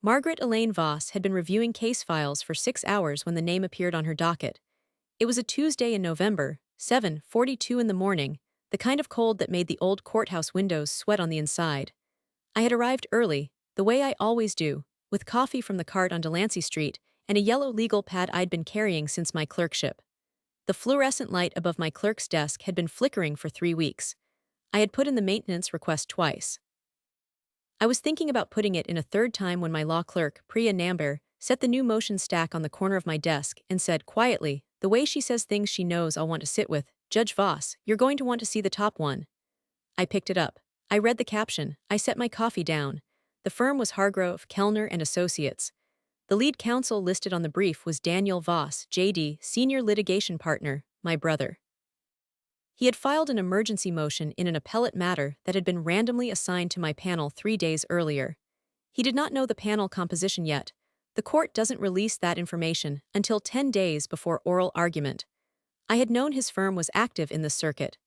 Margaret Elaine Voss had been reviewing case files for 6 hours when the name appeared on her docket. It was a Tuesday in November, 7:42 in the morning, the kind of cold that made the old courthouse windows sweat on the inside. I had arrived early, the way I always do, with coffee from the cart on Delancey Street and a yellow legal pad I'd been carrying since my clerkship. The fluorescent light above my clerk's desk had been flickering for 3 weeks. I had put in the maintenance request twice. I was thinking about putting it in a third time when my law clerk, Priya Namber, set the new motion stack on the corner of my desk and said quietly, the way she says things she knows I'll want to sit with, Judge Voss, you're going to want to see the top one. I picked it up. I read the caption. I set my coffee down. The firm was Hargrove, Kellner and Associates. The lead counsel listed on the brief was Daniel Voss, JD, Senior Litigation Partner, my brother. He had filed an emergency motion in an appellate matter that had been randomly assigned to my panel 3 days earlier. He did not know the panel composition yet. The court doesn't release that information until 10 days before oral argument. I had known his firm was active in the circuit.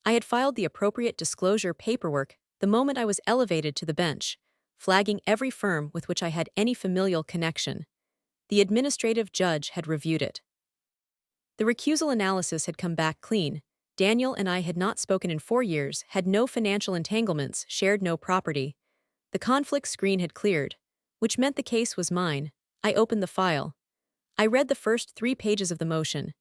I had filed the appropriate disclosure paperwork the moment I was elevated to the bench, flagging every firm with which I had any familial connection. The administrative judge had reviewed it. The recusal analysis had come back clean. Daniel and I had not spoken in 4 years, had no financial entanglements, shared no property. The conflict screen had cleared, which meant the case was mine. I opened the file. I read the first 3 pages of the motion.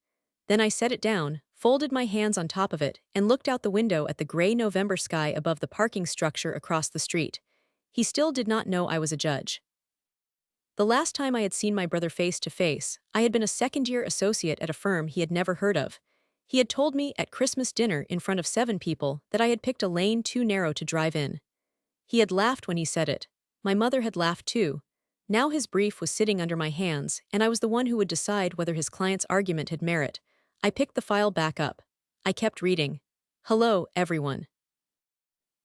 Then I set it down, folded my hands on top of it, and looked out the window at the gray November sky above the parking structure across the street. He still did not know I was a judge. The last time I had seen my brother face to face, I had been a second-year associate at a firm he had never heard of. He had told me at Christmas dinner in front of 7 people that I had picked a lane too narrow to drive in. He had laughed when he said it. My mother had laughed too. Now his brief was sitting under my hands, and I was the one who would decide whether his client's argument had merit. I picked the file back up. I kept reading. Hello, everyone.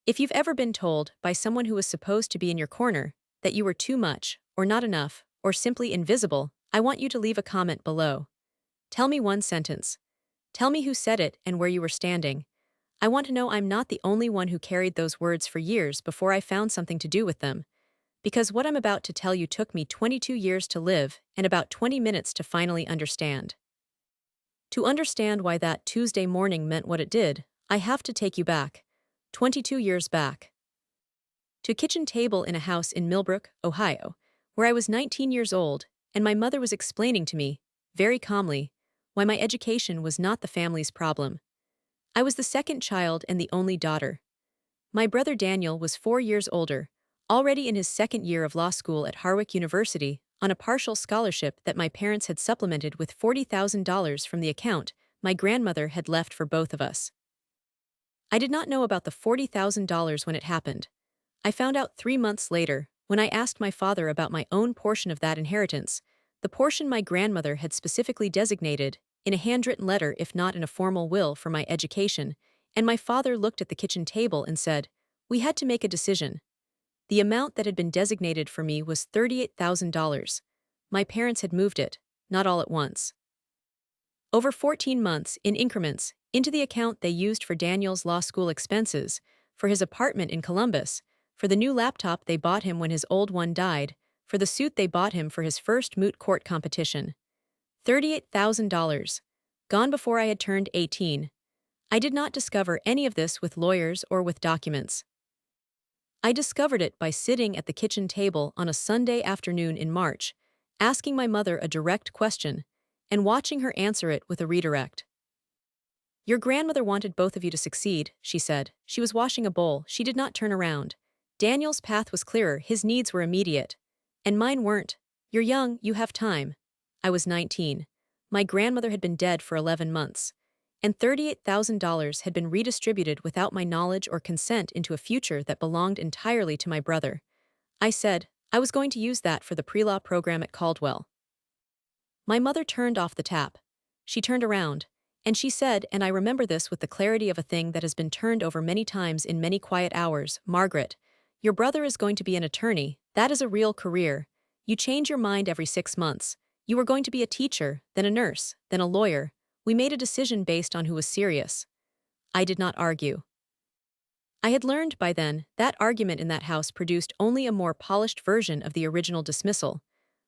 If you've ever been told by someone who was supposed to be in your corner that you were too much, or not enough, or simply invisible, I want you to leave a comment below. Tell me one sentence. Tell me who said it and where you were standing. I want to know I'm not the only one who carried those words for years before I found something to do with them. Because what I'm about to tell you took me 22 years to live and about 20 minutes to finally understand. To understand why that Tuesday morning meant what it did, I have to take you back. 22 years back. To a kitchen table in a house in Millbrook, Ohio, where I was 19 years old, and my mother was explaining to me, very calmly, why my education was not the family's problem. I was the second child and the only daughter. My brother Daniel was 4 years older, already in his second year of law school at Harwick University, on a partial scholarship that my parents had supplemented with $40,000 from the account my grandmother had left for both of us. I did not know about the $40,000 when it happened. I found out 3 months later, when I asked my father about my own portion of that inheritance, the portion my grandmother had specifically designated, in a handwritten letter if not in a formal will for my education, and my father looked at the kitchen table and said, we had to make a decision. The amount that had been designated for me was $38,000. My parents had moved it, not all at once. Over 14 months, in increments, into the account they used for Daniel's law school expenses, for his apartment in Columbus, for the new laptop they bought him when his old one died, for the suit they bought him for his first moot court competition. $38,000. Gone before I had turned 18. I did not discover any of this with lawyers or with documents. I discovered it by sitting at the kitchen table on a Sunday afternoon in March, asking my mother a direct question, and watching her answer it with a redirect. Your grandmother wanted both of you to succeed, she said. She was washing a bowl. She did not turn around. Daniel's path was clearer. His needs were immediate. And mine weren't. You're young, you have time. I was 19. My grandmother had been dead for 11 months. And $38,000 had been redistributed without my knowledge or consent into a future that belonged entirely to my brother. I said, I was going to use that for the pre-law program at Caldwell. My mother turned off the tap. She turned around, and she said, and I remember this with the clarity of a thing that has been turned over many times in many quiet hours, Margaret, your brother is going to be an attorney. That is a real career. You change your mind every 6 months. You were going to be a teacher, then a nurse, then a lawyer. We made a decision based on who was serious. I did not argue. I had learned by then that argument in that house produced only a more polished version of the original dismissal.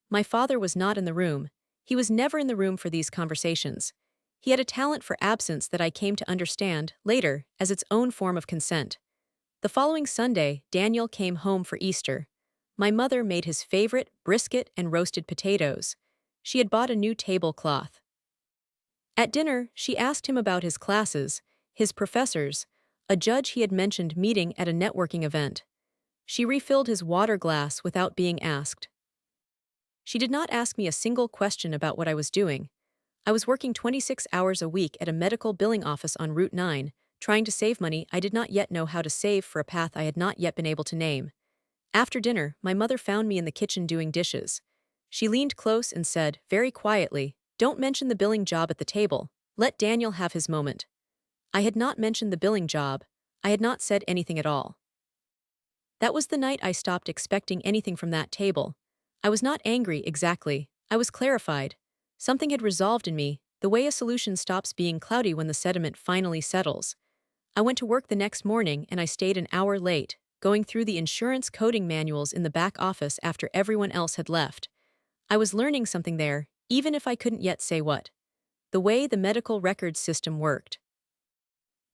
My father was not in the room. He was never in the room for these conversations. He had a talent for absence that I came to understand, later, as its own form of consent. The following Sunday, Daniel came home for Easter. My mother made his favorite brisket and roasted potatoes. She had bought a new tablecloth. At dinner, she asked him about his classes, his professors, a judge he had mentioned meeting at a networking event. She refilled his water glass without being asked. She did not ask me a single question about what I was doing. I was working 26 hours a week at a medical billing office on Route 9, trying to save money I did not yet know how to save for a path I had not yet been able to name. After dinner, my mother found me in the kitchen doing dishes. She leaned close and said, very quietly, "Don't mention the billing job at the table. Let Daniel have his moment." I had not mentioned the billing job. I had not said anything at all. That was the night I stopped expecting anything from that table. I was not angry, exactly. I was clarified. Something had resolved in me, the way a solution stops being cloudy when the sediment finally settles. I went to work the next morning and I stayed an hour late, going through the insurance coding manuals in the back office after everyone else had left. I was learning something there, even if I couldn't yet say what. The way the medical records system worked.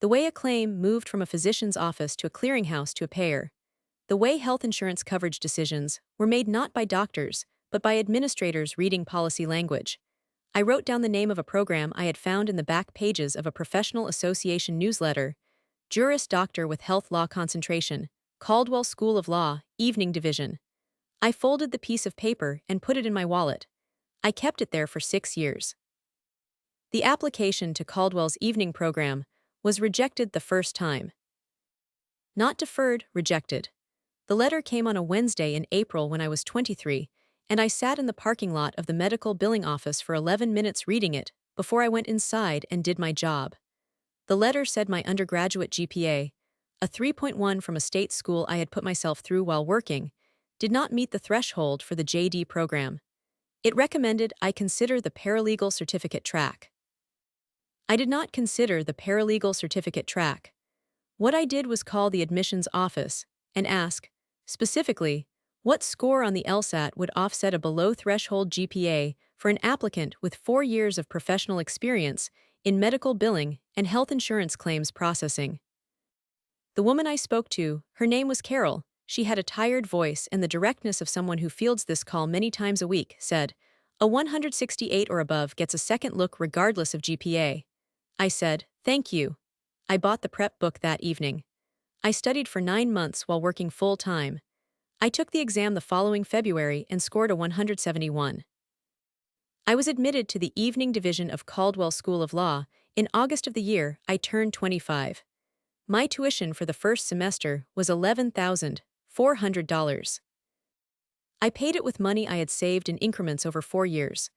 The way a claim moved from a physician's office to a clearinghouse to a payer. The way health insurance coverage decisions were made not by doctors, but by administrators reading policy language. I wrote down the name of a program I had found in the back pages of a professional association newsletter, Juris Doctor with Health Law Concentration, Caldwell School of Law, Evening Division. I folded the piece of paper and put it in my wallet. I kept it there for 6 years. The application to Caldwell's evening program was rejected the first time. Not deferred, rejected. The letter came on a Wednesday in April when I was 23, and I sat in the parking lot of the medical billing office for 11 minutes reading it before I went inside and did my job. The letter said my undergraduate GPA, a 3.1 from a state school I had put myself through while working, did not meet the threshold for the JD program. It recommended I consider the paralegal certificate track. I did not consider the paralegal certificate track. What I did was call the admissions office and ask, specifically, what score on the LSAT would offset a below-threshold GPA for an applicant with 4 years of professional experience in medical billing and health insurance claims processing. The woman I spoke to, her name was Carol. She had a tired voice and the directness of someone who fields this call many times a week, said, "A 168 or above gets a second look regardless of GPA." I said, "Thank you." I bought the prep book that evening. I studied for 9 months while working full-time. I took the exam the following February and scored a 171. I was admitted to the evening division of Caldwell School of Law in August of the year I turned 25. My tuition for the first semester was $11,400. I paid it with money I had saved in increments over 4 years.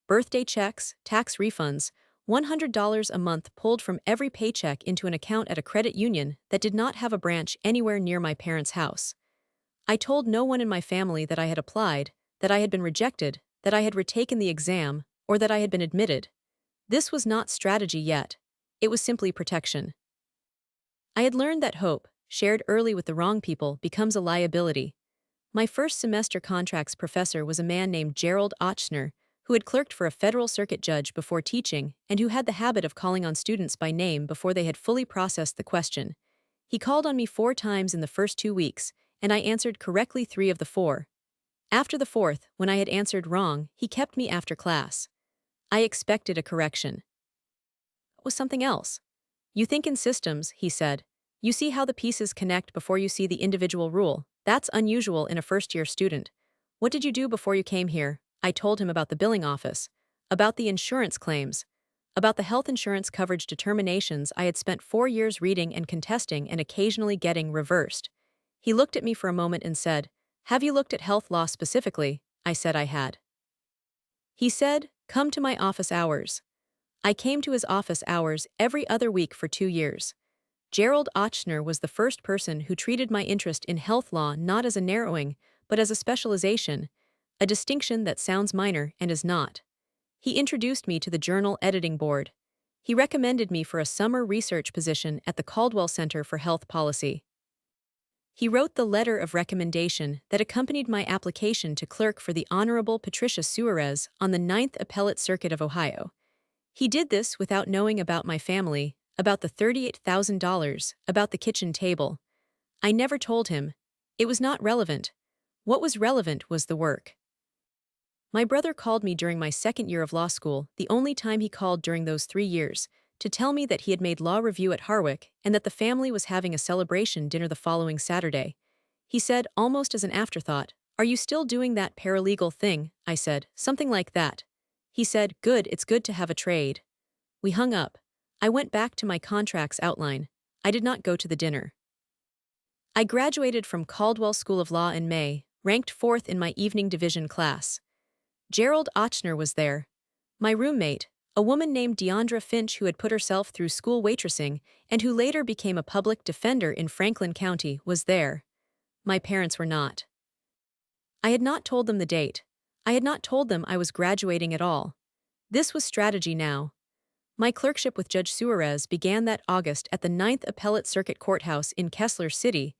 Birthday checks, tax refunds, $100 a month pulled from every paycheck into an account at a credit union that did not have a branch anywhere near my parents' house. I told no one in my family that I had applied, that I had been rejected, that I had retaken the exam, or that I had been admitted. This was not strategy yet. It was simply protection. I had learned that hope, shared early with the wrong people, becomes a liability. My first semester contracts professor was a man named Gerald Ochsner, who had clerked for a federal circuit judge before teaching and who had the habit of calling on students by name before they had fully processed the question. He called on me 4 times in the first 2 weeks, and I answered correctly 3 of the 4. After the 4th, when I had answered wrong, he kept me after class. I expected a correction. It was something else. "You think in systems," he said. "You see how the pieces connect before you see the individual rule. That's unusual in a first-year student. What did you do before you came here?" I told him about the billing office, about the insurance claims, about the health insurance coverage determinations I had spent 4 years reading and contesting and occasionally getting reversed. He looked at me for a moment and said, "Have you looked at health law specifically?" I said I had. He said, "Come to my office hours." I came to his office hours every other week for 2 years. Gerald Ochsner was the first person who treated my interest in health law not as a narrowing, but as a specialization, a distinction that sounds minor and is not. He introduced me to the journal editing board. He recommended me for a summer research position at the Caldwell Center for Health Policy. He wrote the letter of recommendation that accompanied my application to clerk for the Honorable Patricia Suarez on the Ninth Appellate Circuit of Ohio. He did this without knowing about my family, about the $38,000, about the kitchen table. I never told him. It was not relevant. What was relevant was the work. My brother called me during my second year of law school, the only time he called during those 3 years, to tell me that he had made law review at Harwick and that the family was having a celebration dinner the following Saturday. He said, almost as an afterthought, "Are you still doing that paralegal thing?" I said, "Something like that." He said, "Good, it's good to have a trade." We hung up. I went back to my contract's outline. I did not go to the dinner. I graduated from Caldwell School of Law in May, ranked 4th in my evening division class. Gerald Ochsner was there. My roommate, a woman named Deandra Finch who had put herself through school waitressing and who later became a public defender in Franklin County, was there. My parents were not. I had not told them the date. I had not told them I was graduating at all. This was strategy now. My clerkship with Judge Suarez began that August at the Ninth Appellate Circuit Courthouse in Kessler City,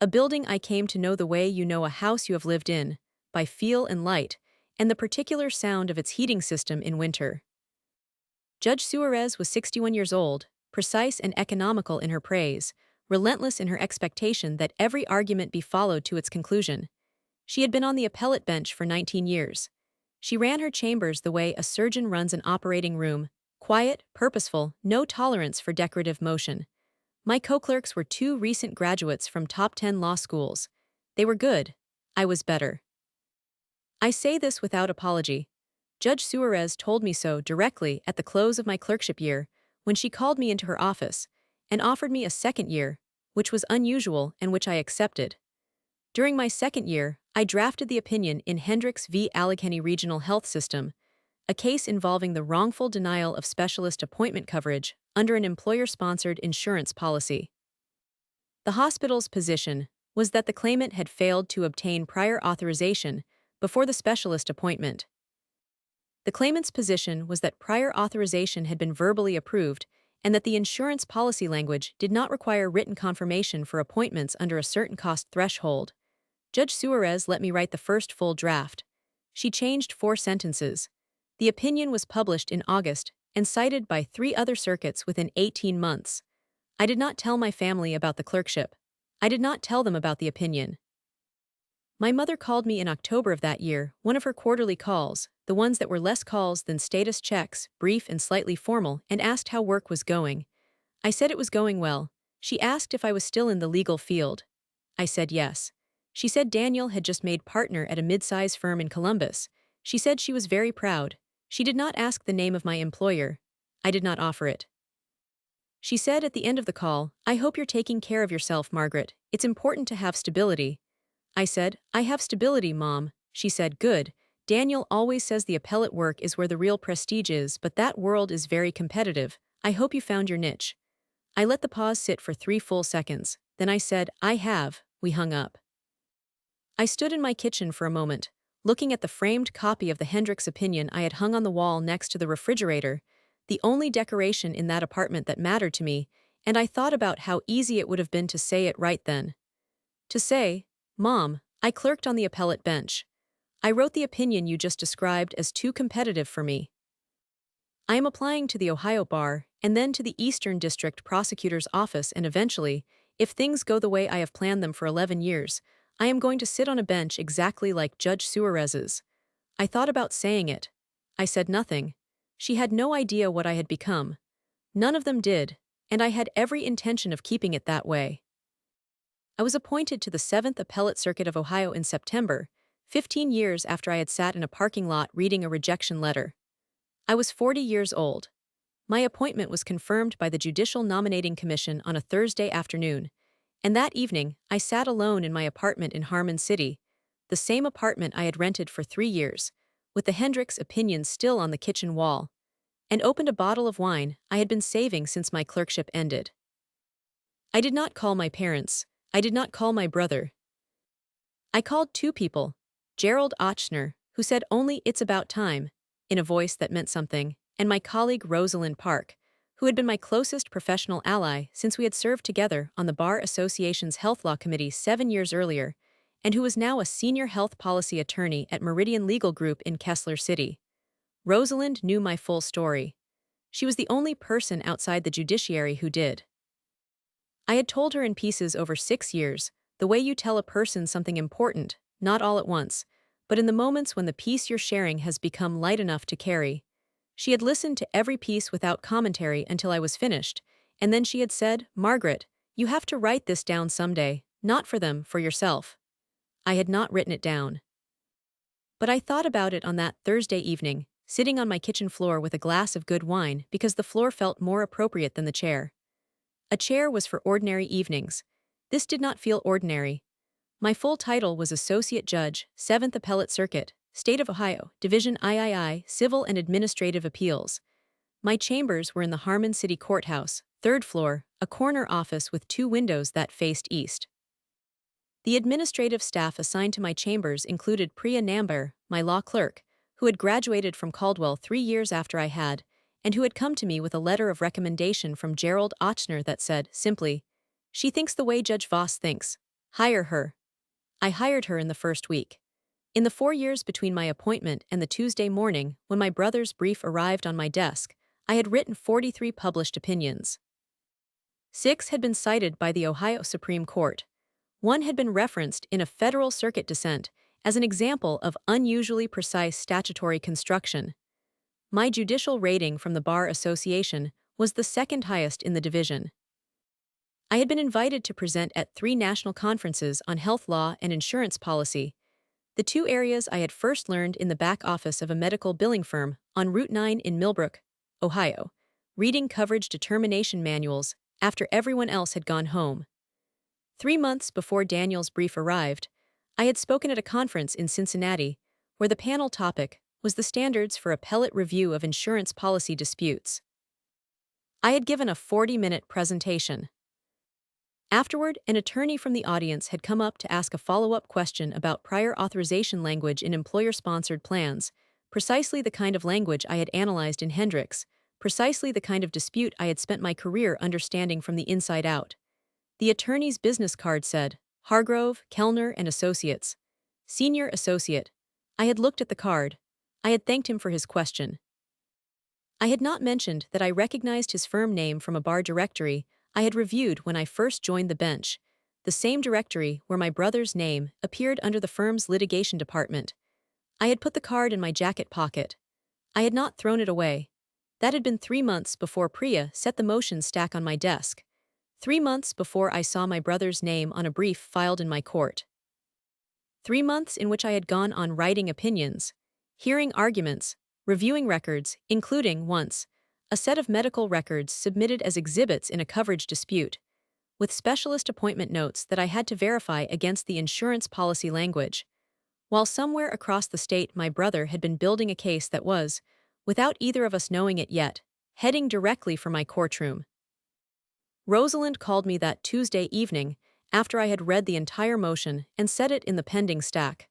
a building I came to know the way you know a house you have lived in, by feel and light, and the particular sound of its heating system in winter. Judge Suarez was 61 years old, precise and economical in her praise, relentless in her expectation that every argument be followed to its conclusion. She had been on the appellate bench for 19 years. She ran her chambers the way a surgeon runs an operating room, quiet, purposeful, no tolerance for decorative motion. My co-clerks were 2 recent graduates from top 10 law schools. They were good. I was better. I say this without apology. Judge Suarez told me so directly at the close of my clerkship year when she called me into her office and offered me a second year, which was unusual and which I accepted. During my second year, I drafted the opinion in Hendricks v. Allegheny Regional Health System, a case involving the wrongful denial of specialist appointment coverage under an employer-sponsored insurance policy. The hospital's position was that the claimant had failed to obtain prior authorization before the specialist appointment. The claimant's position was that prior authorization had been verbally approved and that the insurance policy language did not require written confirmation for appointments under a certain cost threshold. Judge Suarez let me write the first full draft. She changed 4 sentences. The opinion was published in August and cited by 3 other circuits within 18 months. I did not tell my family about the clerkship. I did not tell them about the opinion. My mother called me in October of that year, one of her quarterly calls, the ones that were less calls than status checks, brief and slightly formal, and asked how work was going. I said it was going well. She asked if I was still in the legal field. I said yes. She said Daniel had just made partner at a mid-size firm in Columbus. She said she was very proud. She did not ask the name of my employer. I did not offer it. She said at the end of the call, "I hope you're taking care of yourself, Margaret. It's important to have stability." I said, "I have stability, Mom." She said, "Good. Daniel always says the appellate work is where the real prestige is, but that world is very competitive. I hope you found your niche." I let the pause sit for 3 full seconds. Then I said, "I have." We hung up. I stood in my kitchen for a moment, looking at the framed copy of the Hendricks opinion I had hung on the wall next to the refrigerator, the only decoration in that apartment that mattered to me, and I thought about how easy it would have been to say it right then. To say, "Mom, I clerked on the appellate bench. I wrote the opinion you just described as too competitive for me. I am applying to the Ohio Bar and then to the Eastern District Prosecutor's Office, and eventually, if things go the way I have planned them for 11 years, I am going to sit on a bench exactly like Judge Suarez's." I thought about saying it. I said nothing. She had no idea what I had become. None of them did, and I had every intention of keeping it that way. I was appointed to the 7th Appellate Circuit of Ohio in September, 15 years after I had sat in a parking lot reading a rejection letter. I was 40 years old. My appointment was confirmed by the Judicial Nominating Commission on a Thursday afternoon, and that evening I sat alone in my apartment in Harmon City, the same apartment I had rented for 3 years, with the Hendricks opinion still on the kitchen wall, and opened a bottle of wine I had been saving since my clerkship ended. I did not call my parents. I did not call my brother. I called 2 people, Gerald Ochsner, who said only "It's about time," in a voice that meant something, and my colleague Rosalind Park, who had been my closest professional ally since we had served together on the Bar Association's Health Law Committee 7 years earlier, and who was now a senior health policy attorney at Meridian Legal Group in Kessler City. Rosalind knew my full story. She was the only person outside the judiciary who did. I had told her in pieces over 6 years, the way you tell a person something important, not all at once, but in the moments when the piece you're sharing has become light enough to carry. She had listened to every piece without commentary until I was finished, and then she had said, "Margaret, you have to write this down someday, not for them, for yourself." I had not written it down. But I thought about it on that Thursday evening, sitting on my kitchen floor with a glass of good wine because the floor felt more appropriate than the chair. A chair was for ordinary evenings. This did not feel ordinary. My full title was Associate Judge, 7th Appellate Circuit, State of Ohio, Division III, Civil and Administrative Appeals. My chambers were in the Harmon City Courthouse, 3rd floor, a corner office with 2 windows that faced east. The administrative staff assigned to my chambers included Priya Nambar, my law clerk, who had graduated from Caldwell 3 years after I had, and who had come to me with a letter of recommendation from Gerald Ochsner that said, simply, "She thinks the way Judge Voss thinks. Hire her." I hired her in the first week. In the 4 years between my appointment and the Tuesday morning, when my brother's brief arrived on my desk, I had written 43 published opinions. 6 had been cited by the Ohio Supreme Court. 1 had been referenced in a Federal Circuit dissent as an example of unusually precise statutory construction. My judicial rating from the Bar Association was the second highest in the division. I had been invited to present at 3 national conferences on health law and insurance policy, the 2 areas I had first learned in the back office of a medical billing firm on Route 9 in Millbrook, Ohio, reading coverage determination manuals after everyone else had gone home. 3 months before Daniel's brief arrived, I had spoken at a conference in Cincinnati where the panel topic was the standards for appellate review of insurance policy disputes. I had given a 40-minute presentation. Afterward, an attorney from the audience had come up to ask a follow-up question about prior authorization language in employer-sponsored plans, precisely the kind of language I had analyzed in Hendricks, precisely the kind of dispute I had spent my career understanding from the inside out. The attorney's business card said, Hargrove, Kellner and Associates. Senior Associate. I had looked at the card. I had thanked him for his question. I had not mentioned that I recognized his firm name from a bar directory I had reviewed when I first joined the bench, the same directory where my brother's name appeared under the firm's litigation department. I had put the card in my jacket pocket. I had not thrown it away. That had been 3 months before Priya set the motion stack on my desk. 3 months before I saw my brother's name on a brief filed in my court. 3 months in which I had gone on writing opinions, hearing arguments, reviewing records, including, once, a set of medical records submitted as exhibits in a coverage dispute, with specialist appointment notes that I had to verify against the insurance policy language, while somewhere across the state my brother had been building a case that was, without either of us knowing it yet, heading directly for my courtroom. Rosalind called me that Tuesday evening after I had read the entire motion and set it in the pending stack.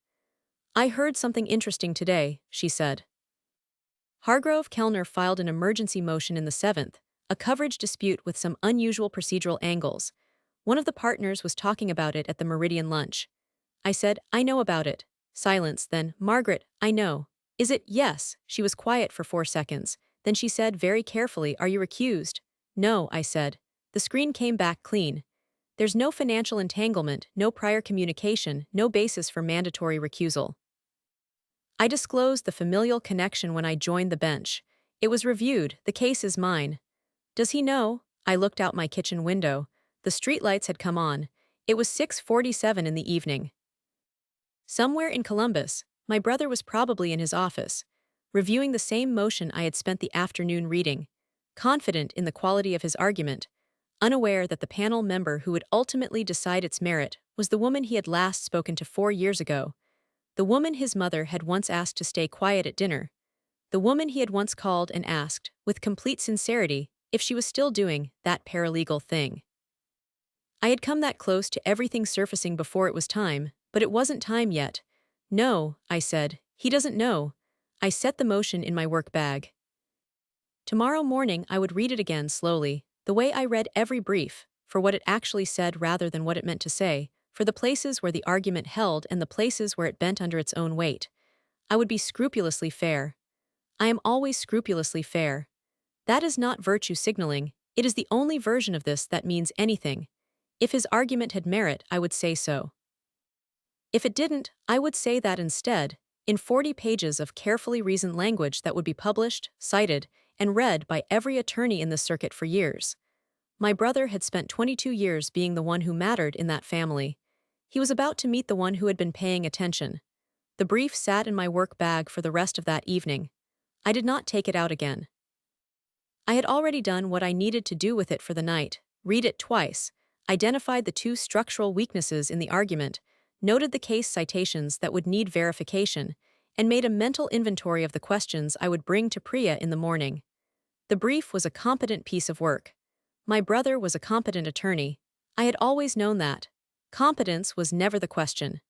"I heard something interesting today," she said. Hargrove Kellner filed an emergency motion in the 7th, a coverage dispute with some unusual procedural angles. One of the partners was talking about it at the Meridian lunch. I said, "I know about it." Silence, then, "Margaret, I know. Is it?" "Yes." She was quiet for 4 seconds. Then she said very carefully, "Are you recused?" "No," I said. The screen came back clean. There's no financial entanglement, no prior communication, no basis for mandatory recusal. I disclosed the familial connection when I joined the bench. It was reviewed, the case is mine. Does he know? I looked out my kitchen window. The streetlights had come on. It was 6:47 in the evening. Somewhere in Columbus, my brother was probably in his office, reviewing the same motion I had spent the afternoon reading, confident in the quality of his argument, unaware that the panel member who would ultimately decide its merit was the woman he had last spoken to 4 years ago, the woman his mother had once asked to stay quiet at dinner, the woman he had once called and asked, with complete sincerity, if she was still doing that paralegal thing. I had come that close to everything surfacing before it was time, but it wasn't time yet. "No," I said, "he doesn't know." I set the motion in my work bag. Tomorrow morning I would read it again slowly, the way I read every brief, for what it actually said rather than what it meant to say, for the places where the argument held and the places where it bent under its own weight. I would be scrupulously fair. I am always scrupulously fair. That is not virtue signaling, it is the only version of this that means anything. If his argument had merit, I would say so. If it didn't, I would say that instead, in 40 pages of carefully reasoned language that would be published, cited, and read by every attorney in the circuit for years. My brother had spent 22 years being the one who mattered in that family. He was about to meet the one who had been paying attention. The brief sat in my work bag for the rest of that evening. I did not take it out again. I had already done what I needed to do with it for the night, read it twice, identified the two structural weaknesses in the argument, noted the case citations that would need verification, and made a mental inventory of the questions I would bring to Priya in the morning. The brief was a competent piece of work. My brother was a competent attorney. I had always known that. Competence was never the question.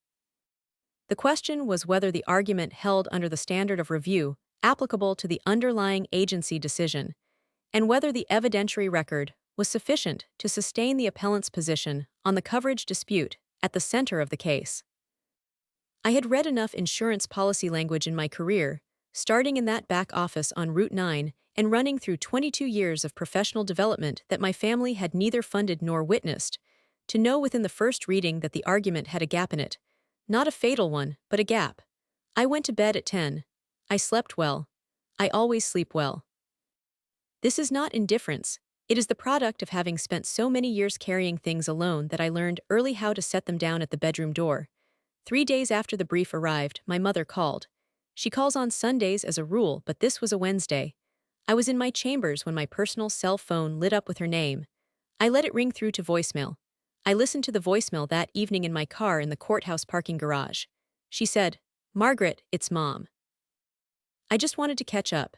The question was whether the argument held under the standard of review applicable to the underlying agency decision, and whether the evidentiary record was sufficient to sustain the appellant's position on the coverage dispute at the center of the case. I had read enough insurance policy language in my career, starting in that back office on Route 9 and running through 22 years of professional development that my family had neither funded nor witnessed, to know within the first reading that the argument had a gap in it. Not a fatal one, but a gap. I went to bed at 10. I slept well. I always sleep well. This is not indifference. It is the product of having spent so many years carrying things alone that I learned early how to set them down at the bedroom door. 3 days after the brief arrived, my mother called. She calls on Sundays as a rule, but this was a Wednesday. I was in my chambers when my personal cell phone lit up with her name. I let it ring through to voicemail. I listened to the voicemail that evening in my car in the courthouse parking garage. She said, "Margaret, it's Mom. I just wanted to catch up.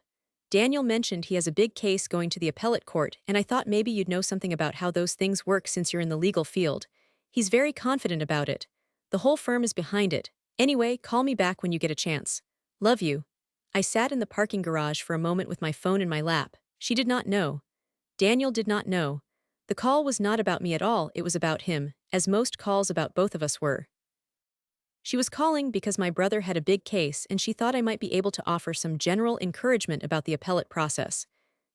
Daniel mentioned he has a big case going to the appellate court, and I thought maybe you'd know something about how those things work since you're in the legal field. He's very confident about it. The whole firm is behind it. Anyway, call me back when you get a chance. Love you." I sat in the parking garage for a moment with my phone in my lap. She did not know. Daniel did not know. The call was not about me at all, it was about him, as most calls about both of us were. She was calling because my brother had a big case and she thought I might be able to offer some general encouragement about the appellate process.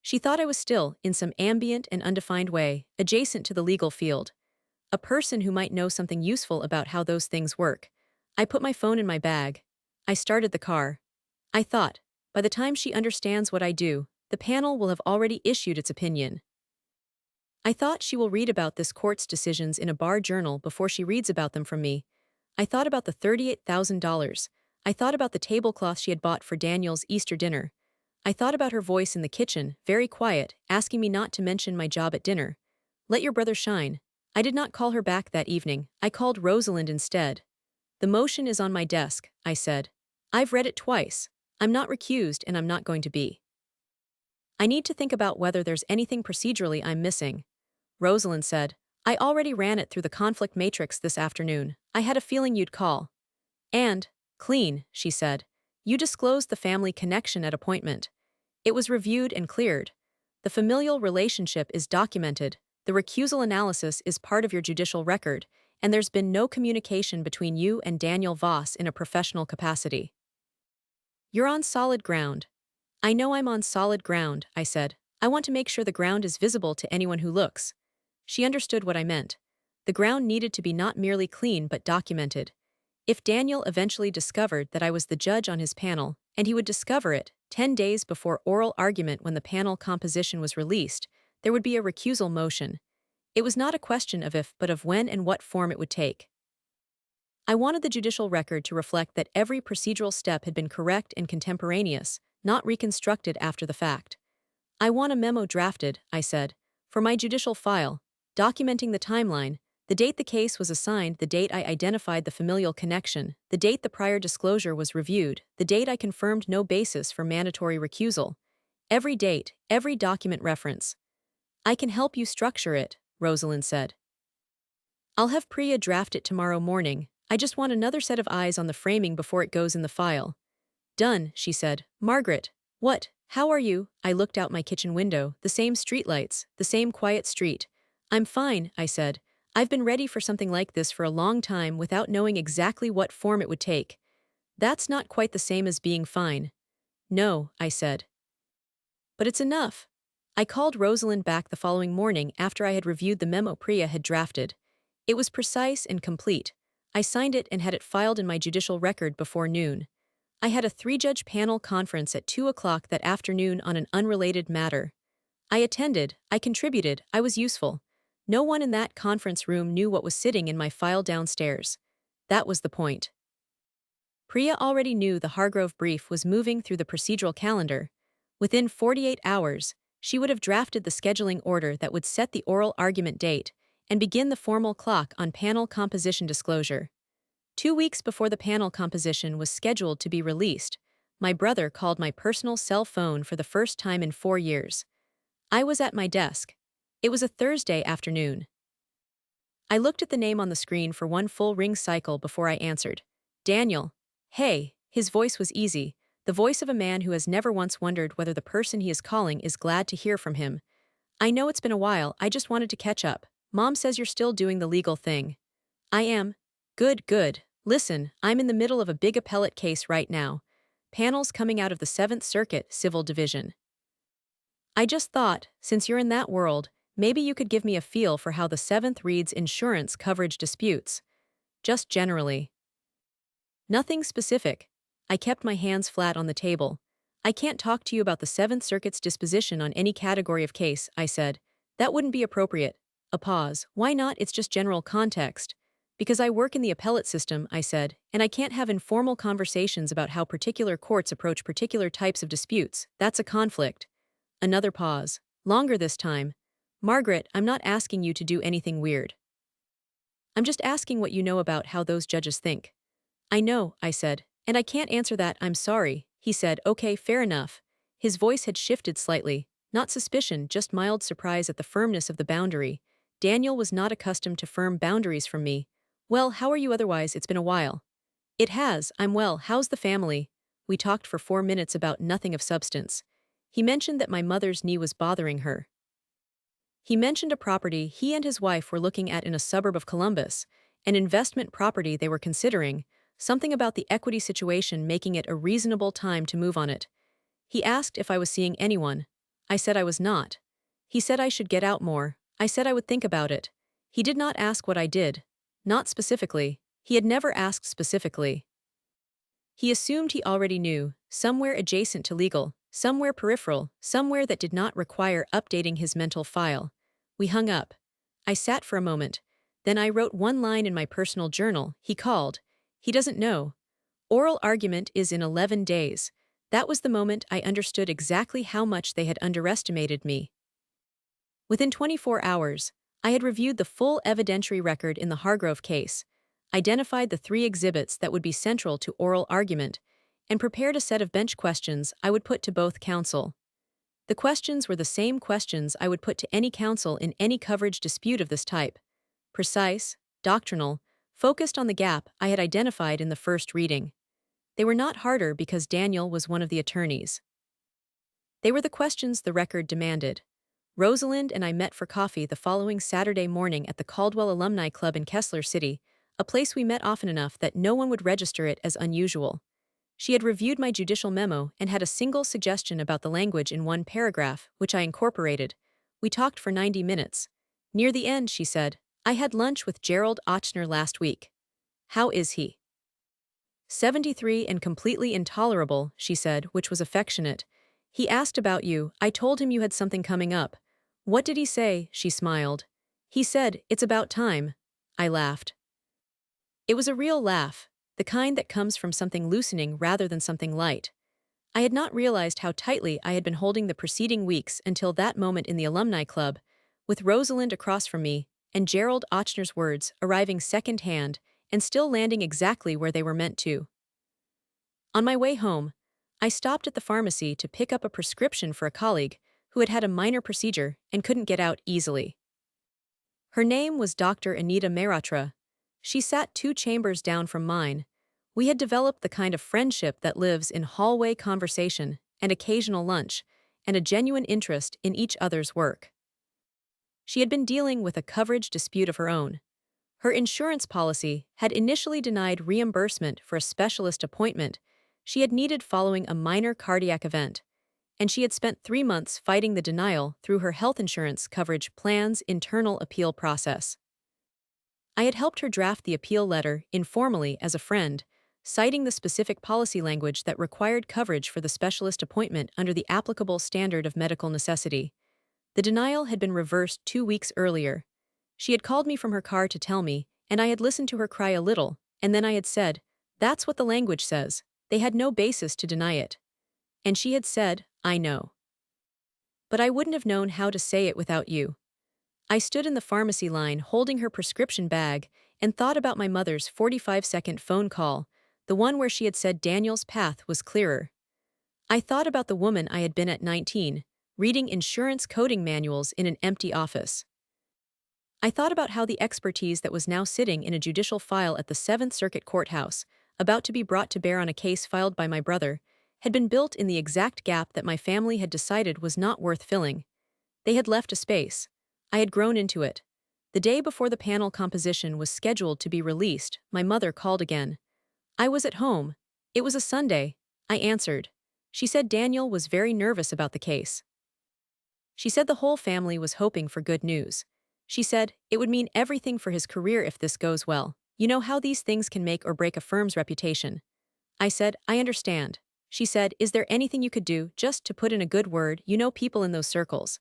She thought I was still, in some ambient and undefined way, adjacent to the legal field. A person who might know something useful about how those things work. I put my phone in my bag. I started the car. I thought, by the time she understands what I do, the panel will have already issued its opinion. I thought she will read about this court's decisions in a bar journal before she reads about them from me. I thought about the $38,000. I thought about the tablecloth she had bought for Daniel's Easter dinner. I thought about her voice in the kitchen, very quiet, asking me not to mention my job at dinner. Let your brother shine. I did not call her back that evening. I called Rosalind instead. The motion is on my desk, I said. I've read it twice. I'm not recused and I'm not going to be. I need to think about whether there's anything procedurally I'm missing. Rosalind said, I already ran it through the conflict matrix this afternoon. I had a feeling you'd call. And, clean, she said. You disclosed the family connection at appointment. It was reviewed and cleared. The familial relationship is documented. The recusal analysis is part of your judicial record, and there's been no communication between you and Daniel Voss in a professional capacity. You're on solid ground. I know I'm on solid ground, I said. I want to make sure the ground is visible to anyone who looks. She understood what I meant. The ground needed to be not merely clean but documented. If Daniel eventually discovered that I was the judge on his panel, and he would discover it 10 days before oral argument when the panel composition was released, there would be a recusal motion. It was not a question of if but of when and what form it would take. I wanted the judicial record to reflect that every procedural step had been correct and contemporaneous, not reconstructed after the fact. I want a memo drafted, I said, for my judicial file, documenting the timeline, the date the case was assigned, the date I identified the familial connection, the date the prior disclosure was reviewed, the date I confirmed no basis for mandatory recusal. Every date, every document reference. I can help you structure it, Rosalind said. I'll have Priya draft it tomorrow morning. I just want another set of eyes on the framing before it goes in the file. Done, she said. Margaret, what, How are you? I looked out my kitchen window, the same streetlights, the same quiet street. I'm fine, I said. I've been ready for something like this for a long time without knowing exactly what form it would take. That's not quite the same as being fine. No, I said. But it's enough. I called Rosalind back the following morning after I had reviewed the memo Priya had drafted. It was precise and complete. I signed it and had it filed in my judicial record before noon. I had a three-judge panel conference at 2 o'clock that afternoon on an unrelated matter. I attended, I contributed, I was useful. No one in that conference room knew what was sitting in my file downstairs. That was the point. Priya already knew the Hargrove brief was moving through the procedural calendar. Within 48 hours, she would have drafted the scheduling order that would set the oral argument date and begin the formal clock on panel composition disclosure. 2 weeks before the panel composition was scheduled to be released, my brother called my personal cell phone for the first time in 4 years. I was at my desk. It was a Thursday afternoon. I looked at the name on the screen for one full ring cycle before I answered. Daniel. Hey, his voice was easy, the voice of a man who has never once wondered whether the person he is calling is glad to hear from him. I know it's been a while, I just wanted to catch up. Mom says you're still doing the legal thing. I am. Good, good. Listen, I'm in the middle of a big appellate case right now. Panels coming out of the 7th Circuit Civil Division. I just thought, since you're in that world, maybe you could give me a feel for how the 7th reads insurance coverage disputes. Just generally. Nothing specific. I kept my hands flat on the table. I can't talk to you about the 7th Circuit's disposition on any category of case, I said. That wouldn't be appropriate. A pause. Why not? It's just general context. Because I work in the appellate system, I said, and I can't have informal conversations about how particular courts approach particular types of disputes. That's a conflict. Another pause. Longer this time. Margaret, I'm not asking you to do anything weird. I'm just asking what you know about how those judges think. I know, I said, and I can't answer that, I'm sorry. He said, okay, fair enough. His voice had shifted slightly, not suspicion, just mild surprise at the firmness of the boundary. Daniel was not accustomed to firm boundaries from me. Well, how are you otherwise? It's been a while. It has, I'm well, how's the family? We talked for 4 minutes about nothing of substance. He mentioned that my mother's knee was bothering her. He mentioned a property he and his wife were looking at in a suburb of Columbus, an investment property they were considering, something about the equity situation making it a reasonable time to move on it. He asked if I was seeing anyone. I said I was not. He said I should get out more. I said I would think about it. He did not ask what I did. Not specifically. He had never asked specifically. He assumed he already knew, somewhere adjacent to legal, somewhere peripheral, somewhere that did not require updating his mental file. We hung up. I sat for a moment. Then I wrote one line in my personal journal. He called. He doesn't know. Oral argument is in 11 days. That was the moment I understood exactly how much they had underestimated me. Within 24 hours, I had reviewed the full evidentiary record in the Hargrove case, identified the 3 exhibits that would be central to oral argument, and prepared a set of bench questions I would put to both counsel. The questions were the same questions I would put to any counsel in any coverage dispute of this type. Precise, doctrinal, focused on the gap I had identified in the first reading. They were not harder because Daniel was one of the attorneys. They were the questions the record demanded. Rosalind and I met for coffee the following Saturday morning at the Caldwell Alumni Club in Kessler City, a place we met often enough that no one would register it as unusual. She had reviewed my judicial memo and had a single suggestion about the language in one paragraph, which I incorporated. We talked for 90 minutes. Near the end, she said, I had lunch with Gerald Ochsner last week. How is he? 73 and completely intolerable, she said, which was affectionate. He asked about you. I told him you had something coming up. What did he say? She smiled. He said, it's about time. I laughed. It was a real laugh, the kind that comes from something loosening rather than something light. I had not realized how tightly I had been holding the preceding weeks until that moment in the alumni club, with Rosalind across from me, and Gerald Ochsner's words arriving second-hand and still landing exactly where they were meant to. On my way home, I stopped at the pharmacy to pick up a prescription for a colleague who had had a minor procedure and couldn't get out easily. Her name was Dr. Anita Mehrotra. She sat 2 chambers down from mine. We had developed the kind of friendship that lives in hallway conversation an occasional lunch, and a genuine interest in each other's work. She had been dealing with a coverage dispute of her own. Her insurance policy had initially denied reimbursement for a specialist appointment she had needed following a minor cardiac event, and she had spent 3 months fighting the denial through her health insurance coverage plan's internal appeal process. I had helped her draft the appeal letter informally as a friend, citing the specific policy language that required coverage for the specialist appointment under the applicable standard of medical necessity. The denial had been reversed 2 weeks earlier. She had called me from her car to tell me, and I had listened to her cry a little, and then I had said, "That's what the language says. They had no basis to deny it." And she had said, "I know. But I wouldn't have known how to say it without you." I stood in the pharmacy line holding her prescription bag and thought about my mother's 45-second phone call, the one where she had said Daniel's path was clearer. I thought about the woman I had been at 19, reading insurance coding manuals in an empty office. I thought about how the expertise that was now sitting in a judicial file at the 7th Circuit Courthouse, about to be brought to bear on a case filed by my brother, had been built in the exact gap that my family had decided was not worth filling. They had left a space. I had grown into it. The day before the panel composition was scheduled to be released, my mother called again. I was at home. It was a Sunday. I answered. She said Daniel was very nervous about the case. She said the whole family was hoping for good news. She said, "It would mean everything for his career if this goes well. You know how these things can make or break a firm's reputation." I said, "I understand." She said, "Is there anything you could do, just to put in a good word? You know people in those circles."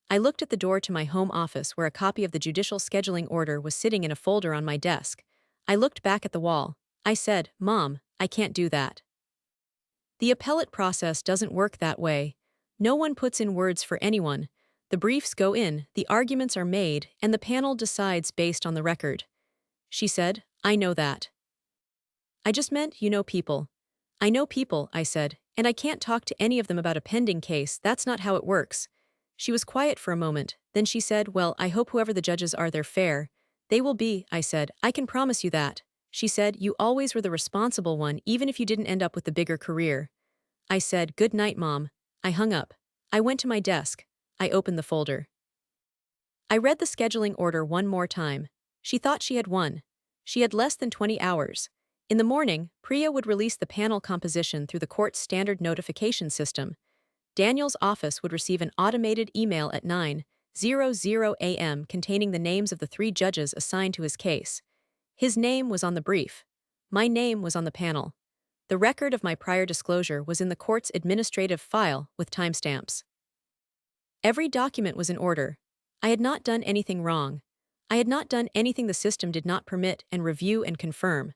I looked at the door to my home office where a copy of the judicial scheduling order was sitting in a folder on my desk. I looked back at the wall. I said, "Mom, I can't do that. The appellate process doesn't work that way. No one puts in words for anyone. The briefs go in, the arguments are made, and the panel decides based on the record." She said, "I know that. I just meant you know people." "I know people," I said, "and I can't talk to any of them about a pending case. That's not how it works." She was quiet for a moment, then she said, "Well, I hope whoever the judges are, they're fair." "They will be," I said, "I can promise you that." She said, "You always were the responsible one, even if you didn't end up with the bigger career." I said, "Good night, Mom." I hung up. I went to my desk. I opened the folder. I read the scheduling order one more time. She thought she had won. She had less than 20 hours. In the morning, Priya would release the panel composition through the court's standard notification system. Daniel's office would receive an automated email at 9:00 a.m. containing the names of the 3 judges assigned to his case. His name was on the brief. My name was on the panel. The record of my prior disclosure was in the court's administrative file with timestamps. Every document was in order. I had not done anything wrong. I had not done anything the system did not permit and review and confirm.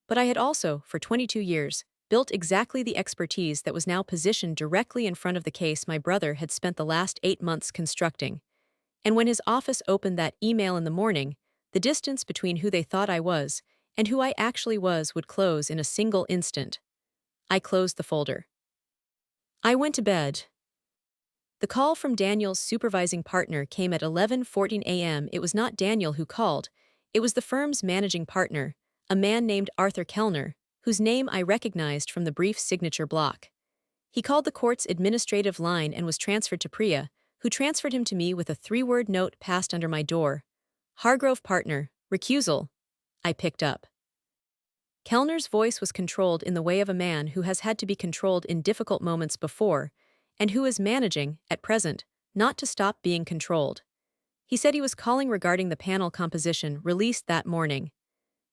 But I had also, for 22 years, built exactly the expertise that was now positioned directly in front of the case my brother had spent the last 8 months constructing. And when his office opened that email in the morning, the distance between who they thought I was and who I actually was would close in a single instant. I closed the folder. I went to bed. The call from Daniel's supervising partner came at 11:14 a.m. It was not Daniel who called. It was the firm's managing partner, a man named Arthur Kellner, whose name I recognized from the brief signature block. He called the court's administrative line and was transferred to Priya, who transferred him to me with a 3-word note passed under my door. "Hargrove partner, recusal." I picked up. Kellner's voice was controlled in the way of a man who has had to be controlled in difficult moments before, and who is managing, at present, not to stop being controlled. He said he was calling regarding the panel composition released that morning.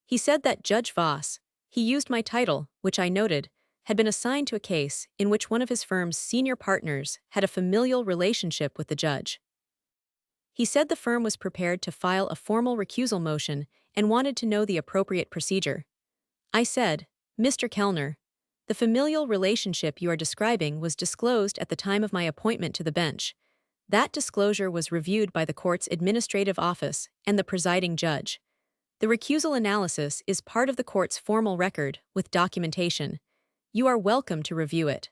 He said that Judge Voss, he used my title, which I noted, had been assigned to a case in which one of his firm's senior partners had a familial relationship with the judge. He said the firm was prepared to file a formal recusal motion and wanted to know the appropriate procedure. I said, "Mr. Kellner, the familial relationship you are describing was disclosed at the time of my appointment to the bench. That disclosure was reviewed by the court's administrative office and the presiding judge. The recusal analysis is part of the court's formal record, with documentation. You are welcome to review it.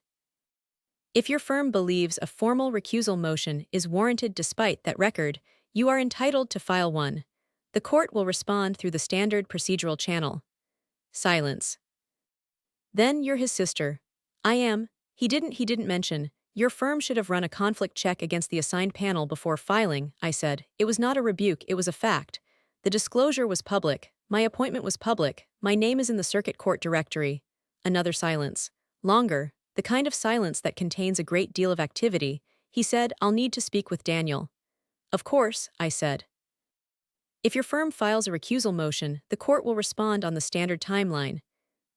If your firm believes a formal recusal motion is warranted despite that record, you are entitled to file one. The court will respond through the standard procedural channel." Silence. "Then you're his sister." "I am," He didn't mention. Your firm should have run a conflict check against the assigned panel before filing, I said. It was not a rebuke, it was a fact. The disclosure was public. My appointment was public. My name is in the circuit court directory. Another silence. Longer, the kind of silence that contains a great deal of activity. He said, I'll need to speak with Daniel. Of course, I said. If your firm files a recusal motion, the court will respond on the standard timeline.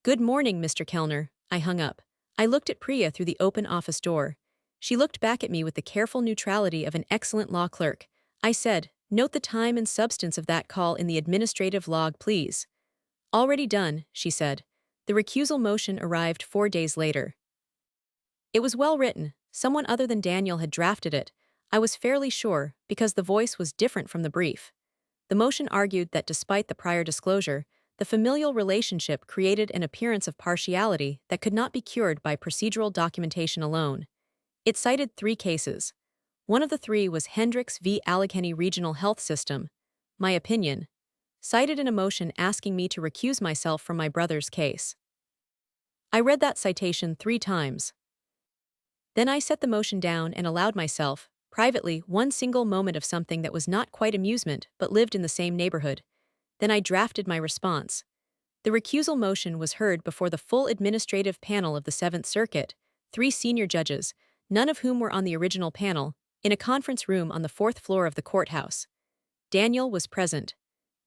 Good morning, Mr. Kellner. I hung up. I looked at Priya through the open office door. She looked back at me with the careful neutrality of an excellent law clerk. I said, note the time and substance of that call in the administrative log, please. Already done, she said. The recusal motion arrived 4 days later. It was well written. Someone other than Daniel had drafted it. I was fairly sure, because the voice was different from the brief. The motion argued that despite the prior disclosure, the familial relationship created an appearance of partiality that could not be cured by procedural documentation alone. It cited 3 cases. One of the 3 was Hendricks v. Allegheny Regional Health System. My opinion. Cited in a motion asking me to recuse myself from my brother's case. I read that citation 3 times. Then I set the motion down and allowed myself, privately, one single moment of something that was not quite amusement but lived in the same neighborhood. Then I drafted my response. The recusal motion was heard before the full administrative panel of the 7th Circuit, 3 senior judges, none of whom were on the original panel, in a conference room on the 4th floor of the courthouse. Daniel was present.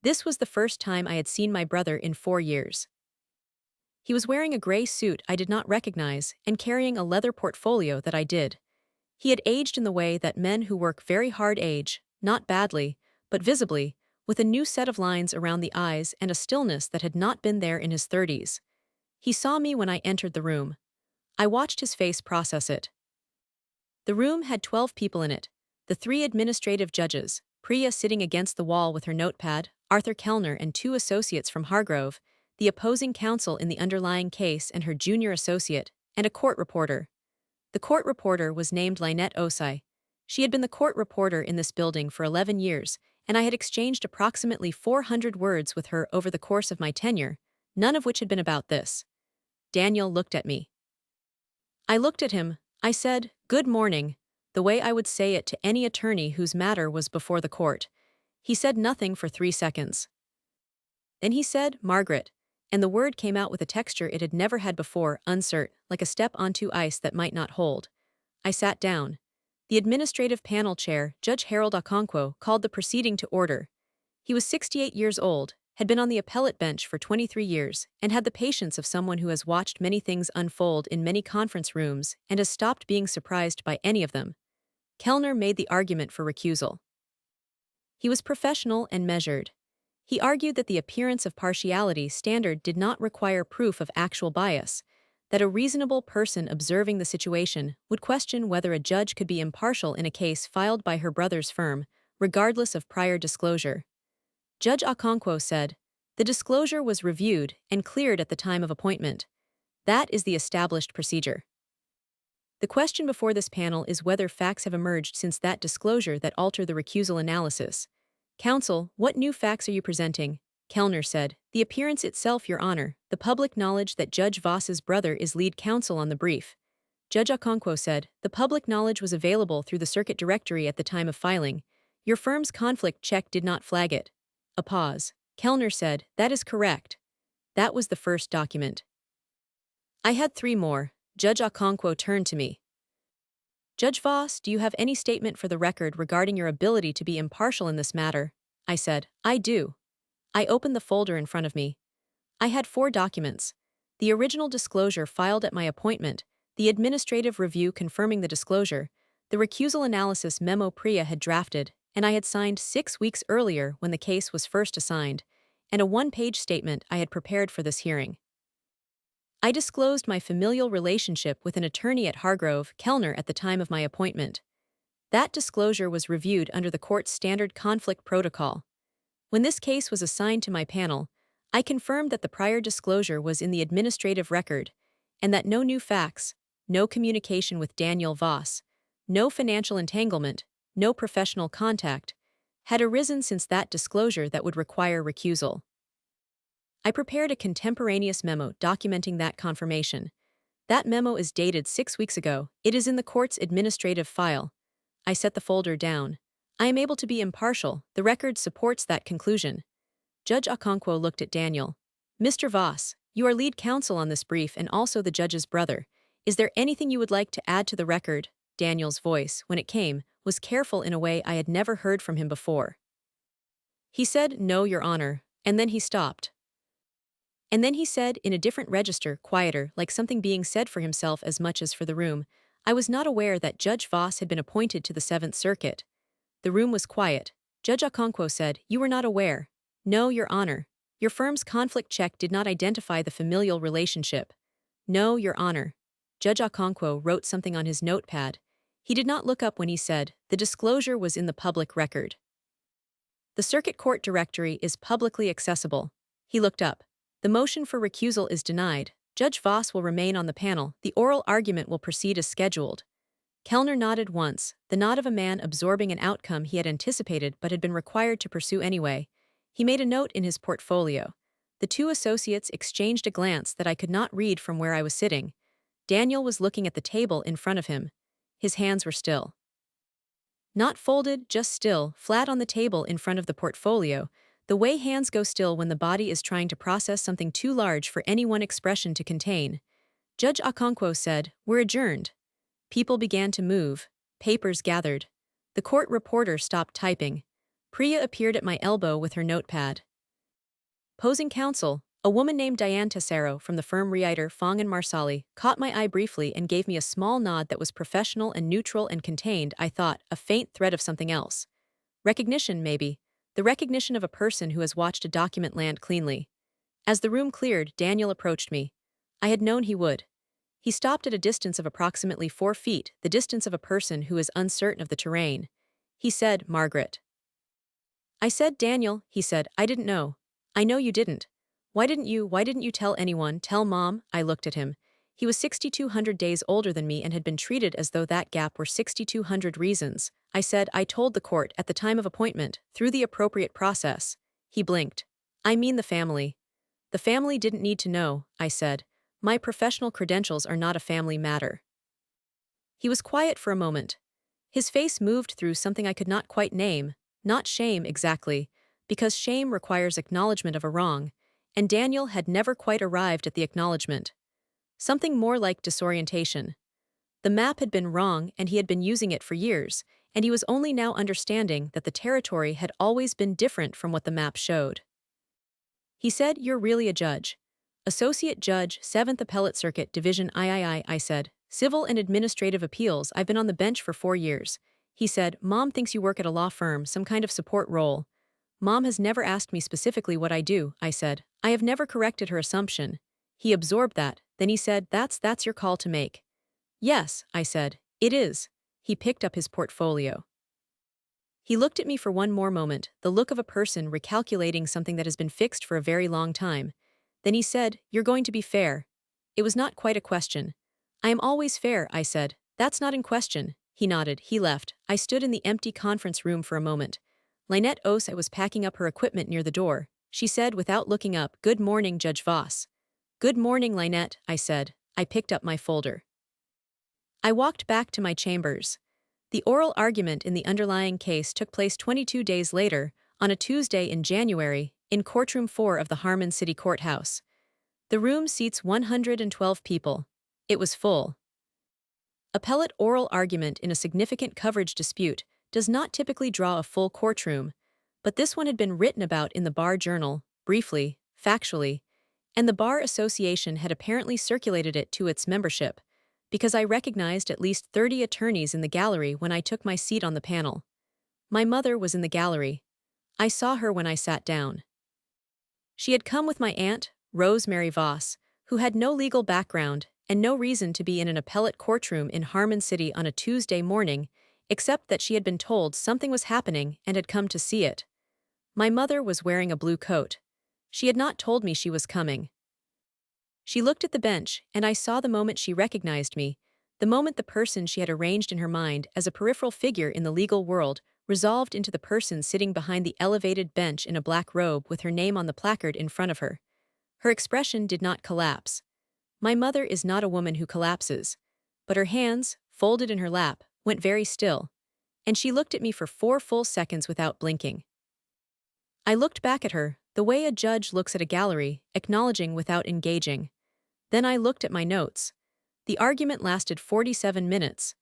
This was the first time I had seen my brother in 4 years. He was wearing a gray suit I did not recognize and carrying a leather portfolio that I did. He had aged in the way that men who work very hard age, not badly, but visibly, with a new set of lines around the eyes and a stillness that had not been there in his 30s. He saw me when I entered the room. I watched his face process it. The room had 12 people in it, the 3 administrative judges, Priya sitting against the wall with her notepad, Arthur Kellner and 2 associates from Hargrove, the opposing counsel in the underlying case and her junior associate, and a court reporter. The court reporter was named Lynette Osai. She had been the court reporter in this building for 11 years, and I had exchanged approximately 400 words with her over the course of my tenure, none of which had been about this. Daniel looked at me. I looked at him. I said, "Good morning," the way I would say it to any attorney whose matter was before the court. He said nothing for 3 seconds. Then he said, "Margaret," and the word came out with a texture it had never had before, uncertain, like a step onto ice that might not hold. I sat down. The administrative panel chair, Judge Harold Okonkwo, called the proceeding to order. He was 68 years old, had been on the appellate bench for 23 years, and had the patience of someone who has watched many things unfold in many conference rooms and has stopped being surprised by any of them. Kellner made the argument for recusal. He was professional and measured. He argued that the appearance of partiality standard did not require proof of actual bias, that a reasonable person observing the situation would question whether a judge could be impartial in a case filed by her brother's firm, regardless of prior disclosure. Judge Okonkwo said, "The disclosure was reviewed and cleared at the time of appointment. That is the established procedure. The question before this panel is whether facts have emerged since that disclosure that alter the recusal analysis. Counsel, what new facts are you presenting?" Kellner said, "The appearance itself, Your Honor, the public knowledge that Judge Voss's brother is lead counsel on the brief." Judge Okonkwo said, "The public knowledge was available through the circuit directory at the time of filing. Your firm's conflict check did not flag it." A pause. Kellner said, "That is correct. That was the first document." I had 3 more. Judge Okonkwo turned to me. "Judge Voss, do you have any statement for the record regarding your ability to be impartial in this matter?" I said, "I do." I opened the folder in front of me. I had 4 documents. The original disclosure filed at my appointment, the administrative review confirming the disclosure, the recusal analysis memo Priya had drafted, and I had signed 6 weeks earlier when the case was first assigned, and a 1-page statement I had prepared for this hearing. I disclosed my familial relationship with an attorney at Hargrove, Kellner, at the time of my appointment. That disclosure was reviewed under the court's standard conflict protocol. When this case was assigned to my panel, I confirmed that the prior disclosure was in the administrative record, and that no new facts, no communication with Daniel Voss, no financial entanglement, no professional contact, had arisen since that disclosure that would require recusal. I prepared a contemporaneous memo documenting that confirmation. That memo is dated 6 weeks ago. It is in the court's administrative file. I set the folder down. I am able to be impartial. The record supports that conclusion. Judge Okonkwo looked at Daniel. Mr. Voss, you are lead counsel on this brief and also the judge's brother. Is there anything you would like to add to the record? Daniel's voice, when it came, was careful in a way I had never heard from him before. He said, "No, Your Honor," and then he stopped. And then he said, in a different register, quieter, like something being said for himself as much as for the room, "I was not aware that Judge Voss had been appointed to the Seventh Circuit." The room was quiet. Judge Okonkwo said, "You were not aware." "No, Your Honor. Your firm's conflict check did not identify the familial relationship." "No, Your Honor." Judge Okonkwo wrote something on his notepad. He did not look up when he said, "The disclosure was in the public record. The Circuit Court Directory is publicly accessible." He looked up. "The motion for recusal is denied. Judge Voss will remain on the panel. The oral argument will proceed as scheduled." Kellner nodded once, the nod of a man absorbing an outcome he had anticipated but had been required to pursue anyway. He made a note in his portfolio. The two associates exchanged a glance that I could not read from where I was sitting. Daniel was looking at the table in front of him. His hands were still. Not folded, just still, flat on the table in front of the portfolio, the way hands go still when the body is trying to process something too large for any one expression to contain. Judge Okonkwo said, "We're adjourned." People began to move. Papers gathered. The court reporter stopped typing. Priya appeared at my elbow with her notepad. Posing counsel, a woman named Diane Tessero from the firm Reiter, Fong and Marsali, caught my eye briefly and gave me a small nod that was professional and neutral and contained, I thought, a faint thread of something else. Recognition, maybe. The recognition of a person who has watched a document land cleanly. As the room cleared, Daniel approached me. I had known he would. He stopped at a distance of approximately 4 feet, the distance of a person who is uncertain of the terrain. He said, "Margaret." I said, "Daniel," he said, "I didn't know." "I know you didn't. Why didn't you tell anyone, tell Mom?" I looked at him. He was 6,200 days older than me and had been treated as though that gap were 6,200 reasons. I said, "I told the court at the time of appointment, through the appropriate process." He blinked. "I mean the family." "The family didn't need to know," I said. "My professional credentials are not a family matter." He was quiet for a moment. His face moved through something I could not quite name, not shame exactly, because shame requires acknowledgement of a wrong, and Daniel had never quite arrived at the acknowledgement. Something more like disorientation. The map had been wrong and he had been using it for years, and he was only now understanding that the territory had always been different from what the map showed. He said, "You're really a judge." "Associate Judge, 7th Appellate Circuit, Division III, I said. "Civil and Administrative Appeals, I've been on the bench for 4 years. He said, "Mom thinks you work at a law firm, some kind of support role." "Mom has never asked me specifically what I do," I said. "I have never corrected her assumption." He absorbed that, then he said, That's your call to make." "Yes," I said, "it is." He picked up his portfolio. He looked at me for one more moment, the look of a person recalculating something that has been fixed for a very long time. Then he said, "You're going to be fair." It was not quite a question. "I am always fair," I said. "That's not in question." He nodded, he left. I stood in the empty conference room for a moment. Lynette Ose was packing up her equipment near the door. She said without looking up, "Good morning, Judge Voss." "Good morning, Lynette," I said. I picked up my folder. I walked back to my chambers. The oral argument in the underlying case took place 22 days later, on a Tuesday in January, in Courtroom 4 of the Harmon City Courthouse. The room seats 112 people. It was full. Appellate oral argument in a significant coverage dispute does not typically draw a full courtroom, but this one had been written about in the Bar Journal, briefly, factually, and the Bar Association had apparently circulated it to its membership, because I recognized at least 30 attorneys in the gallery when I took my seat on the panel. My mother was in the gallery. I saw her when I sat down. She had come with my aunt, Rosemary Voss, who had no legal background and no reason to be in an appellate courtroom in Harmon City on a Tuesday morning, except that she had been told something was happening and had come to see it. My mother was wearing a blue coat. She had not told me she was coming. She looked at the bench, and I saw the moment she recognized me, the moment the person she had arranged in her mind as a peripheral figure in the legal world resolved into the person sitting behind the elevated bench in a black robe with her name on the placard in front of her. Her expression did not collapse. My mother is not a woman who collapses, but her hands, folded in her lap, went very still, and she looked at me for 4 full seconds without blinking. I looked back at her, the way a judge looks at a gallery, acknowledging without engaging. Then I looked at my notes. The argument lasted 47 minutes.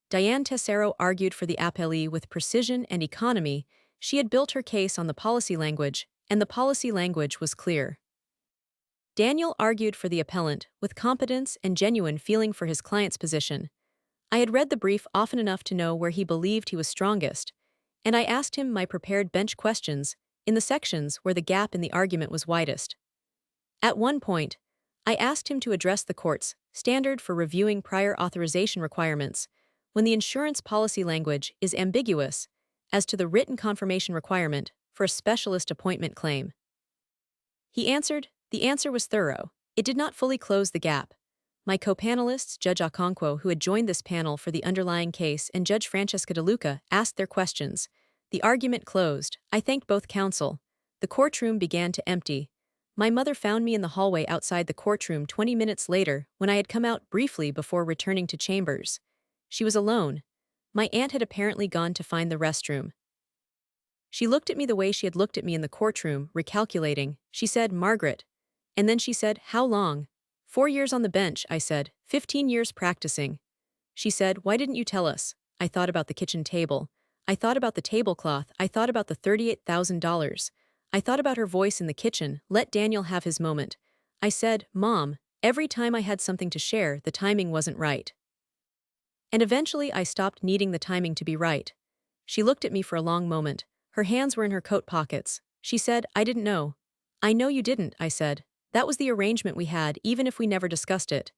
Diane Tessero argued for the appellee with precision and economy. She had built her case on the policy language, and the policy language was clear. Daniel argued for the appellant with competence and genuine feeling for his client's position. I had read the brief often enough to know where he believed he was strongest, and I asked him my prepared bench questions in the sections where the gap in the argument was widest. At one point, I asked him to address the court's standard for reviewing prior authorization requirements when the insurance policy language is ambiguous as to the written confirmation requirement for a specialist appointment claim. He answered. The answer was thorough. It did not fully close the gap. My co-panelists, Judge Okonkwo, who had joined this panel for the underlying case, and Judge Francesca DeLuca, asked their questions. The argument closed. I thanked both counsel. The courtroom began to empty. My mother found me in the hallway outside the courtroom 20 minutes later when I had come out briefly before returning to chambers. She was alone. My aunt had apparently gone to find the restroom. She looked at me the way she had looked at me in the courtroom, recalculating. She said, "Margaret." And then she said, "How long?" "4 years on the bench," I said. 15 years practicing." She said, "Why didn't you tell us?" I thought about the kitchen table. I thought about the tablecloth. I thought about the $38,000. I thought about her voice in the kitchen. Let Daniel have his moment. I said, "Mom, every time I had something to share, the timing wasn't right." And eventually I stopped needing the timing to be right. She looked at me for a long moment. Her hands were in her coat pockets. She said, "I didn't know." "I know you didn't," I said. "That was the arrangement we had, even if we never discussed it."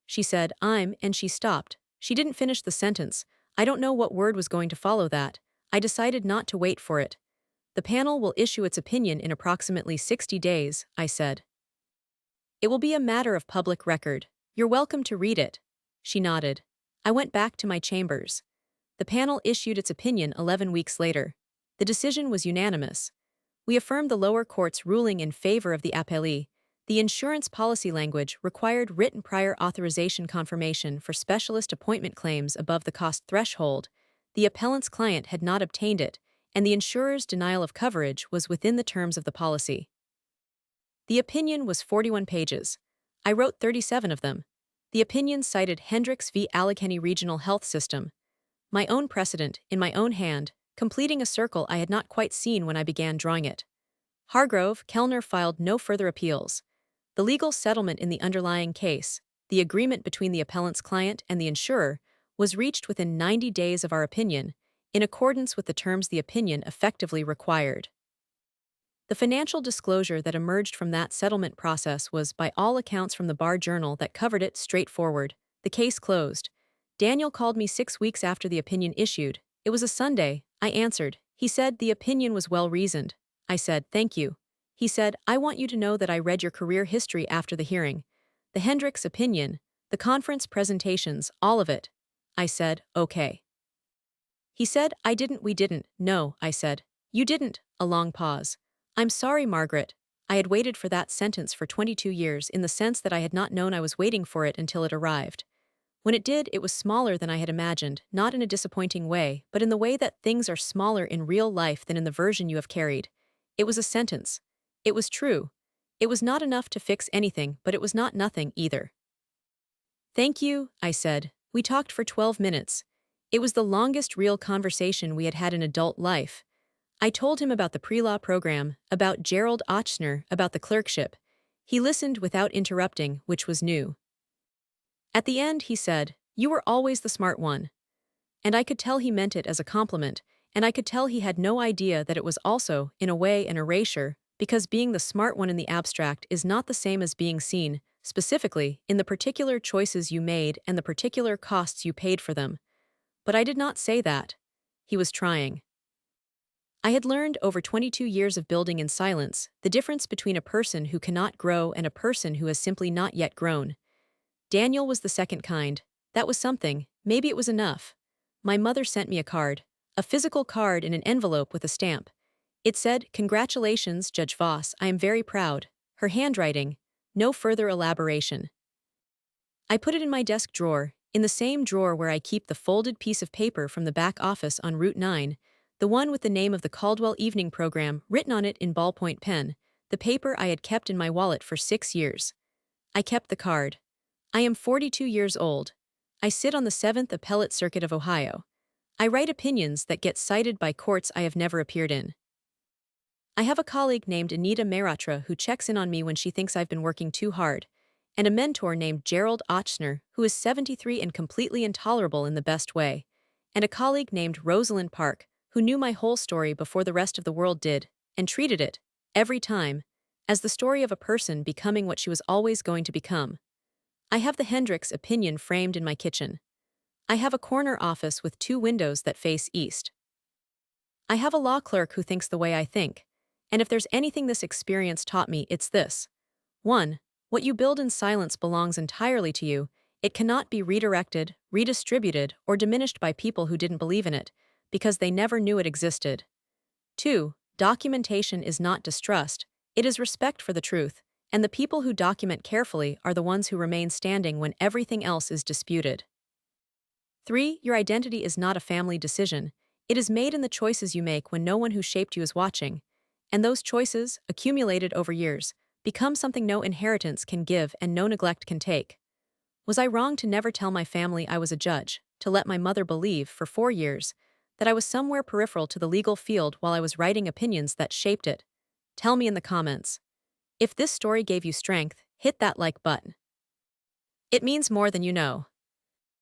She said, and she stopped. She didn't finish the sentence. I don't know what word was going to follow that. I decided not to wait for it. "The panel will issue its opinion in approximately 60 days, I said. "It will be a matter of public record. You're welcome to read it." She nodded. I went back to my chambers. The panel issued its opinion 11 weeks later. The decision was unanimous. We affirmed the lower court's ruling in favor of the appellee. The insurance policy language required written prior authorization confirmation for specialist appointment claims above the cost threshold. The appellant's client had not obtained it, and the insurer's denial of coverage was within the terms of the policy. The opinion was 41 pages. I wrote 37 of them. The opinion cited Hendricks v. Allegheny Regional Health System. My own precedent, in my own hand, completing a circle I had not quite seen when I began drawing it. Hargrove, Kellner filed no further appeals. The legal settlement in the underlying case, the agreement between the appellant's client and the insurer, was reached within 90 days of our opinion, in accordance with the terms the opinion effectively required. The financial disclosure that emerged from that settlement process was, by all accounts from the Bar Journal that covered it, straightforward. The case closed. Daniel called me 6 weeks after the opinion issued. It was a Sunday. I answered. He said the opinion was well-reasoned. I said, "Thank you." He said, "I want you to know that I read your career history after the hearing. The Hendricks opinion, the conference presentations, all of it." I said, "Okay." He said, We didn't." "No," I said. "You didn't." A long pause. "I'm sorry, Margaret." I had waited for that sentence for 22 years in the sense that I had not known I was waiting for it until it arrived. When it did, it was smaller than I had imagined, not in a disappointing way, but in the way that things are smaller in real life than in the version you have carried. It was a sentence. It was true. It was not enough to fix anything, but it was not nothing either. "Thank you," I said. We talked for 12 minutes. It was the longest real conversation we had had in adult life. I told him about the pre-law program, about Gerald Ochsner, about the clerkship. He listened without interrupting, which was new. At the end, he said, "You were always the smart one." And I could tell he meant it as a compliment, and I could tell he had no idea that it was also, in a way, an erasure, because being the smart one in the abstract is not the same as being seen, specifically, in the particular choices you made and the particular costs you paid for them. But I did not say that. He was trying. I had learned over 22 years of building in silence the difference between a person who cannot grow and a person who has simply not yet grown. Daniel was the second kind. That was something. Maybe it was enough. My mother sent me a card. A physical card in an envelope with a stamp. It said, "Congratulations, Judge Voss, I am very proud." Her handwriting. No further elaboration. I put it in my desk drawer, in the same drawer where I keep the folded piece of paper from the back office on Route 9, the one with the name of the Caldwell Evening Program written on it in ballpoint pen, the paper I had kept in my wallet for 6 years. I kept the card. I am 42 years old. I sit on the 7th Appellate Circuit of Ohio. I write opinions that get cited by courts I have never appeared in. I have a colleague named Anita Meratra who checks in on me when she thinks I've been working too hard, and a mentor named Gerald Ochsner who is 73 and completely intolerable in the best way, and a colleague named Rosalind Park who knew my whole story before the rest of the world did, and treated it, every time, as the story of a person becoming what she was always going to become. I have the Hendricks opinion framed in my kitchen. I have a corner office with 2 windows that face east. I have a law clerk who thinks the way I think, and if there's anything this experience taught me, it's this. 1. What you build in silence belongs entirely to you. It cannot be redirected, redistributed, or diminished by people who didn't believe in it, because they never knew it existed. 2. Documentation is not distrust, it is respect for the truth, and the people who document carefully are the ones who remain standing when everything else is disputed. 3. Your identity is not a family decision. It is made in the choices you make when no one who shaped you is watching. And those choices, accumulated over years, become something no inheritance can give and no neglect can take. Was I wrong to never tell my family I was a judge, to let my mother believe, for 4 years, that I was somewhere peripheral to the legal field while I was writing opinions that shaped it? Tell me in the comments. If this story gave you strength, hit that like button. It means more than you know.